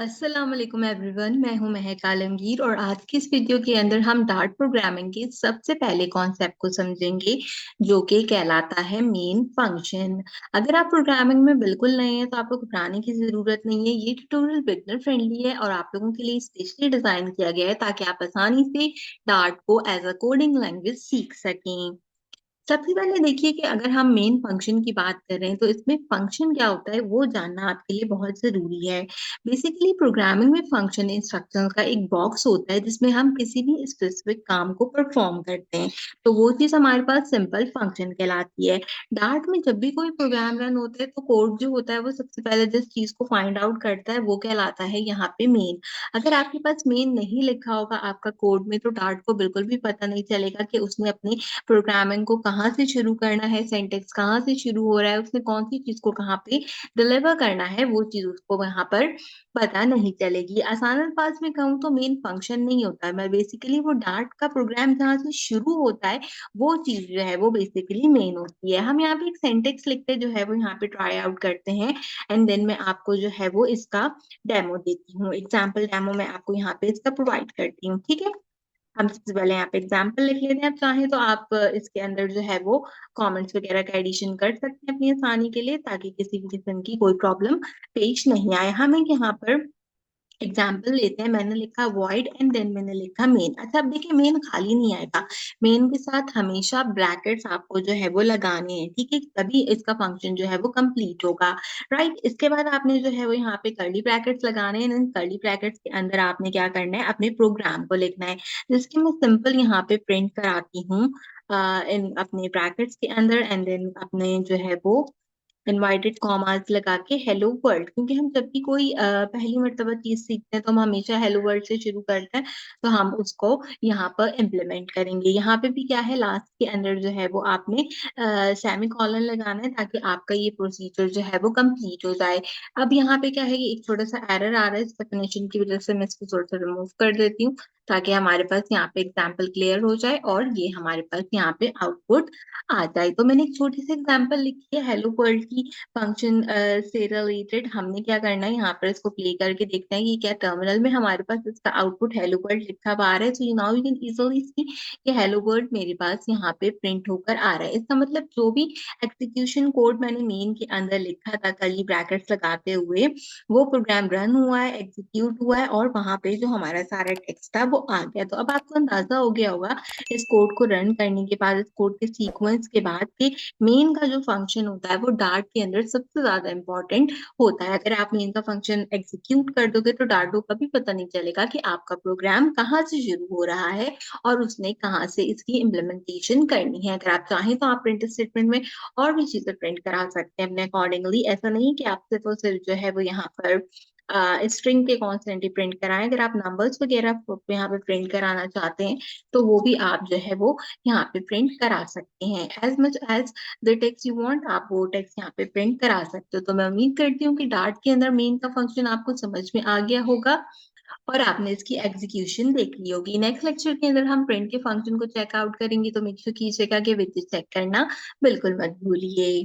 अस्सलाम वालेकुम एवरीवन। मैं हूं महक आलमगीर और आज की इस वीडियो के अंदर हम डार्ट प्रोग्रामिंग के सबसे पहले कॉन्सेप्ट को समझेंगे, जो कि कहलाता है मेन फंक्शन। अगर आप प्रोग्रामिंग में बिल्कुल नए हैं तो आपको घबराने की जरूरत नहीं है। ये ट्यूटोरियल बिगनर फ्रेंडली है और आप लोगों के लिए स्पेशली डिजाइन किया गया है ताकि आप आसानी से डार्ट को एज अ कोडिंग लैंग्वेज सीख सकें। सबसे पहले देखिए कि अगर हम मेन फंक्शन की बात कर रहे हैं तो इसमें फंक्शन क्या होता है वो जानना आपके लिए बहुत जरूरी है। बेसिकली प्रोग्रामिंग में फंक्शन इंस्ट्रक्शंस का एक बॉक्स होता है जिसमें हम किसी भी स्पेसिफिक काम को परफॉर्म करते हैं। तो वो चीज हमारे पास सिंपल फंक्शन कहलाती है। डार्ट में जब भी कोई प्रोग्राम रन होता है तो कोड जो होता है वो सबसे पहले जिस चीज को फाइंड आउट करता है वो कहलाता है यहाँ पे मेन। अगर आपके पास मेन नहीं लिखा होगा आपका कोड में तो डार्ट को बिल्कुल भी पता नहीं चलेगा कि उसने अपनी प्रोग्रामिंग को कहाँ से शुरू करना है, सिंटेक्स कहाँ से शुरू हो रहा है, उसने कौन सी चीज को कहाँ पे डिलीवर करना है, वो चीज उसको वहां पर पता नहीं चलेगी। आसान अल्फाज में कहूँ तो मेन फंक्शन नहीं होता है, मैं बेसिकली वो डार्ट का प्रोग्राम जहाँ से शुरू होता है वो चीज जो है वो बेसिकली मेन होती है। हम यहाँ पे एक सेंटेक्स लिखते जो है वो यहाँ पे ट्राई आउट करते हैं एंड देन मैं आपको जो है वो इसका डेमो देती हूँ। एग्जाम्पल डेमो मैं आपको यहाँ पे इसका प्रोवाइड करती हूँ, ठीक है। हम सबसे पहले यहाँ पे एग्जाम्पल लिख लेते हैं। आप चाहें तो आप इसके अंदर जो है वो कमेंट्स वगैरह का एडिशन कर सकते हैं अपनी आसानी के लिए, ताकि किसी भी किस्म की कोई प्रॉब्लम पेश नहीं आए। हम एक यहाँ पर एग्जाम्पल लेते हैं। मैंने लिखा void एंड देन मैंने लिखा मेन। अच्छा, अब देखिए मेन खाली नहीं आएगा, मेन के साथ हमेशा ब्रैकेट्स आपको जो है वो लगाने हैं, ठीक है, तभी इसका फंक्शन जो है वो कंप्लीट होगा। राइट, इसके बाद आपने जो है वो यहाँ पे कर्ली ब्रैकेट्स लगाने हैं। इन कर्ली ब्रैकेट्स के अंदर आपने क्या करना है, अपने प्रोग्राम को लिखना है, जिसकी मैं सिंपल यहाँ पे प्रिंट कराती हूँ इन अपने ब्रैकेट्स के अंदर एंड देन अपने जो है वो इनवाइटेड कॉमास लगा के हेलो वर्ल्ड। क्योंकि हम जब भी कोई पहली मर्तबा चीज सीखते हैं तो हम हमेशा हेलो वर्ल्ड से शुरू करते हैं, तो हम उसको यहाँ पर इम्प्लीमेंट करेंगे। यहाँ पे भी क्या है, लास्ट के अंदर जो है वो आपने सेमी कॉलन लगाना है ताकि आपका ये प्रोसीजर जो है वो कंप्लीट हो जाए। अब यहाँ पे क्या है कि एक छोटा सा एरर आ रहा है, इस डेफिनेशन की वजह से मैं इसको थोड़ा सा रिमूव कर देती हूँ ताकि हमारे पास यहाँ पे एग्जाम्पल क्लियर हो जाए और ये हमारे पास यहाँ पे आउटपुट आ जाए। तो मैंने एक छोटी सी एग्जाम्पल लिखी है हेलो वर्ल्ड की फंक्शन से रिलेटेड। हमने क्या करना है, यहाँ पर इसको प्ले करके देखना है कि क्या टर्मिनल में हमारे पास इसका आउटपुट हेलो वर्ल्ड लिखा हुआ आ रहा है। So now you can easily सी कि हेलो वर्ल्ड मेरे पास यहाँ पे प्रिंट होकर आ रहा है। इसका मतलब जो भी एग्जीक्यूशन कोड मैंने मेन के अंदर लिखा था कर्ली ब्रैकेट्स लगाते हुए, वो प्रोग्राम रन हुआ है, एग्जीक्यूट हुआ है और वहां पे जो हमारा सारा टेक्स्ट था वो आ गया। तो अब आपको अंदाजा हो गया होगा इस कोड को रन करने के बाद, इस कोड के सीक्वेंस के बाद, कि मेन का जो फंक्शन होता है वो डार्ट के अंदर सबसे ज्यादा इंपॉर्टेंट होता है। अगर आप मेन का फंक्शन एग्जीक्यूट कर दोगे तो डार्ट को कभी पता नहीं चलेगा कि आपका प्रोग्राम कहाँ से शुरू हो रहा है और उसने कहाँ से इसकी इम्प्लीमेंटेशन करनी है। अगर आप चाहें तो आप प्रिंट स्टेटमेंट में और भी चीजें प्रिंट करा सकते हैं अपने अकॉर्डिंगली। ऐसा नहीं कि आप सिर्फ और सिर्फ जो है वो यहाँ पर स्ट्रिंग के कॉन्स्टेंट ही प्रिंट कराएं। अगर आप नंबर्स वगैरह यहाँ पे प्रिंट कराना चाहते हैं तो वो भी आप जो है वो यहाँ पे प्रिंट करा सकते हैं। As much as the text you want आप वो टेक्स्ट यहाँ पे प्रिंट करा सकते हो। तो मैं उम्मीद करती हूँ कि डार्ट के अंदर मेन का फंक्शन आपको समझ में आ गया होगा और आपने इसकी एग्जीक्यूशन देख ली होगी। नेक्स्ट लेक्चर के अंदर हम प्रिंट के फंक्शन को चेकआउट करेंगे, तो मेक श्योर कीजिएगा कि विद चेक करना बिल्कुल मत भूलिए।